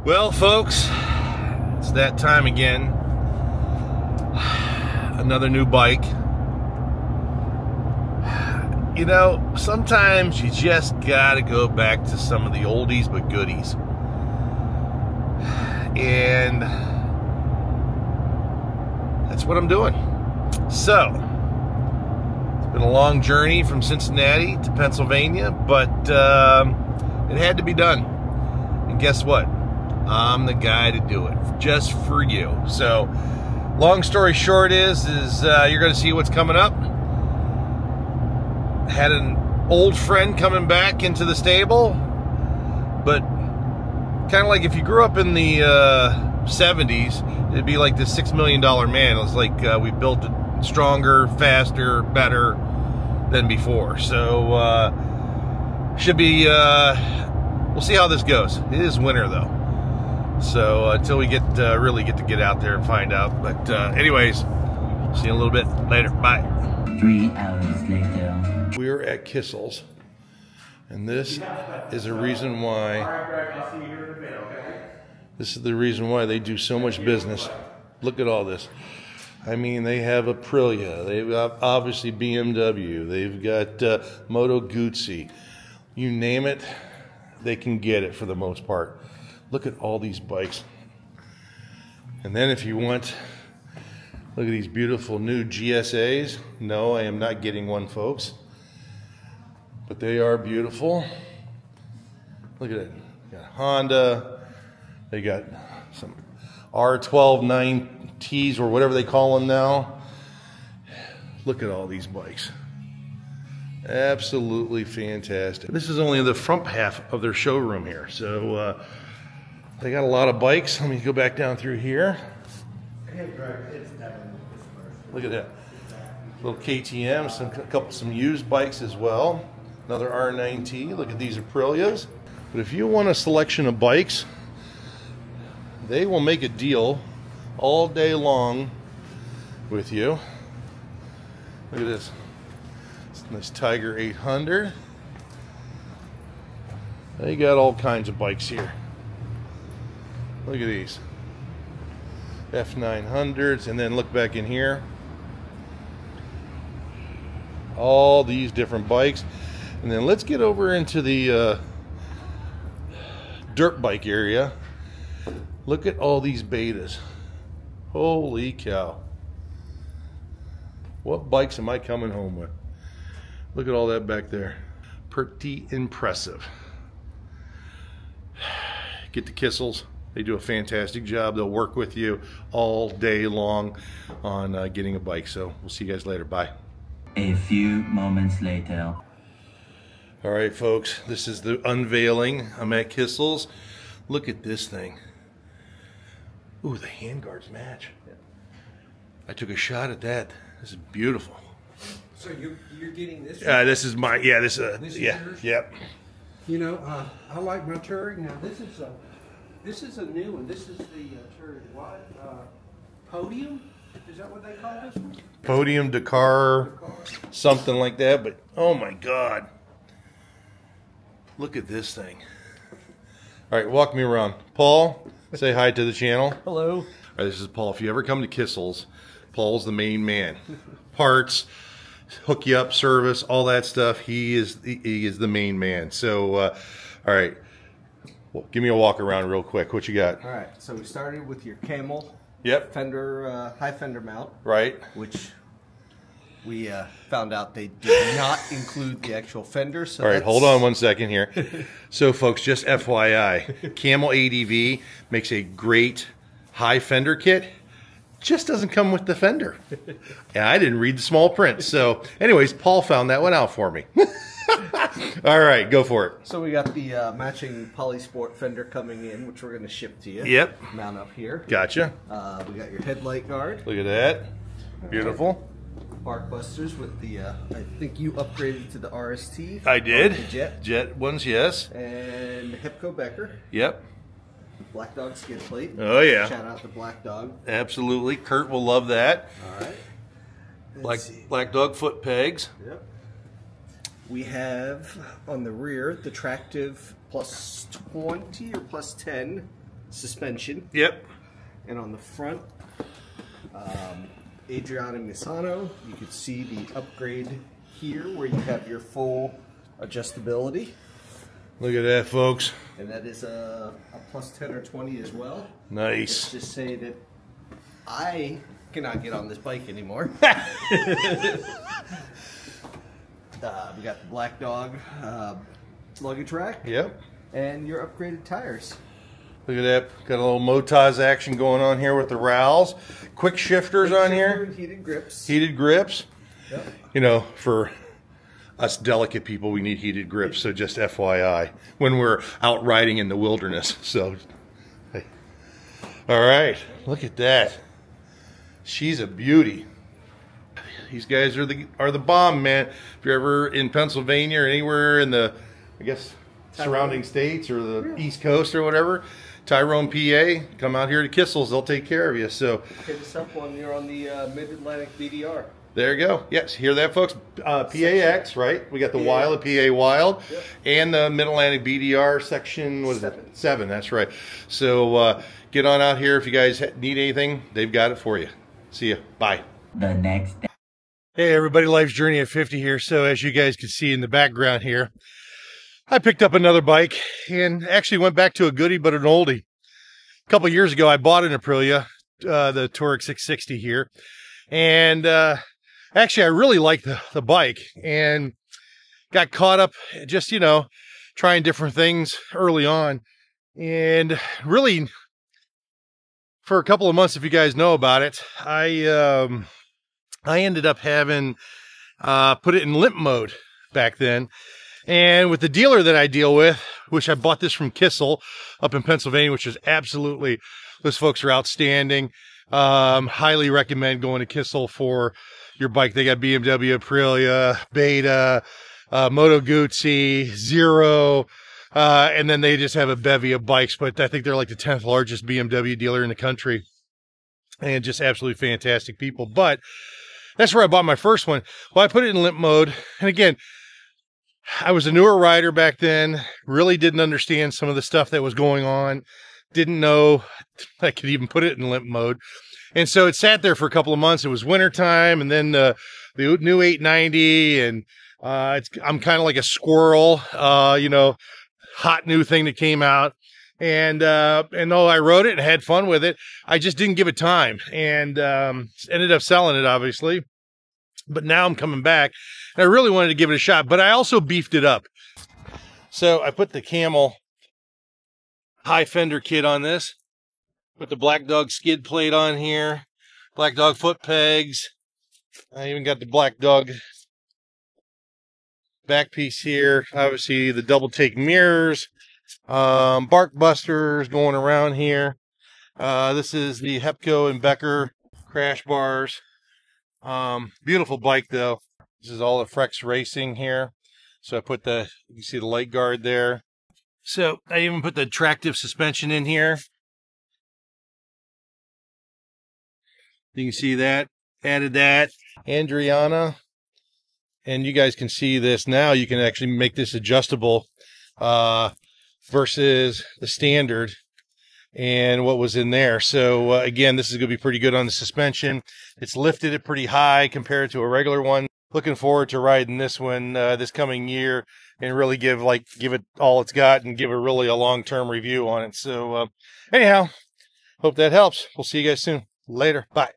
Well, folks, it's that time again. Another new bike. You know, sometimes you just gotta go back to some of the oldies but goodies. And that's what I'm doing. So, it's been a long journey from Cincinnati to Pennsylvania, but it had to be done. And guess what? I'm the guy to do it, just for you. So, long story short is you're going to see what's coming up. Had an old friend coming back into the stable, but kind of like if you grew up in the 70s, it'd be like this $6 million man. It was like we built it stronger, faster, better than before. So, should be, we'll see how this goes. It is winter though. So until we get really get to get out there and find out. But anyways, see you in a little bit later. Bye. 3 hours later. We're at Kissel's, and this is a reason why. This is the reason why they do so much business. Look at all this. I mean, they have Aprilia. They've got obviously BMW. They've got Moto Guzzi. You name it, they can get it for the most part. Look at all these bikes. And then if you want, look at these beautiful new GSAs. No, I am not getting one, folks. But they are beautiful. Look at it. They got Honda. They got some R12 9Ts or whatever they call them now. Look at all these bikes. Absolutely fantastic. This is only the front half of their showroom here. So they got a lot of bikes. Let me go back down through here. Look at that. Little KTM, some used bikes as well. Another R9T. Look at these Aprilias. But if you want a selection of bikes, they will make a deal all day long with you. Look at this. This Tiger 800. They got all kinds of bikes here. Look at these F900s, and then look back in here. All these different bikes, and then let's get over into the dirt bike area. Look at all these betas. Holy cow! What bikes am I coming home with? Look at all that back there. Pretty impressive. Get to Kissel's. They do a fantastic job. They'll work with you all day long on getting a bike. So we'll see you guys later. Bye. A few moments later. All right, folks. This is the unveiling. I'm at Kissel's. Look at this thing. Ooh, the handguards match. I took a shot at that. This is beautiful. So you're getting this? This is my this is yeah yours? Yep. You know, I like my Tuareg. Now this is a new one. This is the Tuareg Podium. Is that what they call this one? Podium Dakar, something like that. But oh my God, look at this thing. All right, walk me around, Paul. Say hi to the channel. Hello. All right, this is Paul. If you ever come to Kissel's, Paul's the main man. Parts, hook you up, service, all that stuff. He is the main man. So, all right, well, give me a walk around real quick. What you got? All right. So we started with your Camel. Yep. Fender, high fender mount. Right. Which we found out they did not include the actual fender. So all right, hold on one second here. So, folks, just FYI, Camel ADV makes a great high fender kit. Just doesn't come with the fender. And I didn't read the small print. So, anyways, Paul found that one out for me. All right, go for it. So we got the matching Polysport fender coming in, which we're going to ship to you. Yep. Mount up here. Gotcha. We got your headlight guard. Look at that. Beautiful. Bark busters with the, I think you upgraded to the RST. I did. The Jet ones, yes. And the Hipco Becker. Yep. Black Dog skid plate. Oh, yeah. Shout out to Black Dog. Absolutely. Kurt will love that. All right. Black Dog foot pegs. Yep. We have on the rear the Tractive plus 20 or plus 10 suspension. Yep. And on the front, Adriana Misano. You can see the upgrade here where you have your full adjustability. Look at that, folks. And that is a plus 10 or 20 as well. Nice. Let's just say that I cannot get on this bike anymore. We got the Black Dog luggage rack. Yep. And your upgraded tires. Look at that. Got a little Motaz action going on here with the rowels. Quick shifters on here. Heated grips. Heated grips. Yep. You know, for us delicate people, we need heated grips. So just FYI, when we're out riding in the wilderness. So, hey. All right. Look at that. She's a beauty. These guys are the bomb, man. If you're ever in Pennsylvania or anywhere in the, I guess, surrounding states or the East Coast or whatever, Tyrone, PA, come out here to Kissel's. They'll take care of you. So hit us up when you're on the Mid-Atlantic BDR. there you go. Yes, hear that, folks? PAX, right? We got the Wild, PA Wild, yep. And the Mid-Atlantic BDR section, what is it? 7, that's right. So get on out here if you guys need anything. They've got it for you. See ya. Bye. The next day. Hey everybody, Life's Journey at 50 here. So as you guys can see in the background here, I picked up another bike and actually went back to a goodie but an oldie. A couple years ago, I bought an Aprilia, the Tuareg 660 here. And actually, I really liked the bike and got caught up just, you know, trying different things early on. And really, for a couple of months, if you guys know about it, I ended up having put it in limp mode back then. And with the dealer that I deal with, which I bought this from Kissel up in Pennsylvania, which is absolutely, those folks are outstanding. Highly recommend going to Kissel for your bike. They got BMW, Aprilia, Beta, Moto Guzzi, Zero, and then they just have a bevy of bikes, but I think they're like the 10th largest BMW dealer in the country. And just absolutely fantastic people. But that's where I bought my first one. Well, I put it in limp mode. And again, I was a newer rider back then, really didn't understand some of the stuff that was going on, didn't know I could even put it in limp mode. And so it sat there for a couple of months. It was wintertime, and then the new 890, and I'm kind of like a squirrel, you know, hot new thing that came out. And though I rode it and had fun with it, I just didn't give it time, and ended up selling it, obviously. But now I'm coming back, and I really wanted to give it a shot, but I also beefed it up. So I put the Camel high fender kit on this, put the Black Dog skid plate on here, Black Dog foot pegs. I even got the Black Dog back piece here. Obviously the double take mirrors, bark busters going around here. This is the Hepco and Becker crash bars. Beautiful bike though. This is all the Frex Racing here. So I put you can see the light guard there. So I even put the tractive suspension in here. You can see that, added that. Adriana, and you guys can see this now. You can actually make this adjustable, versus the standard and what was in there. So again, this is going to be pretty good on the suspension. It's lifted it pretty high compared to a regular one. Looking forward to riding this one this coming year and really give it all it's got and give it really a long-term review on it. So anyhow, hope that helps. We'll see you guys soon. Later. Bye.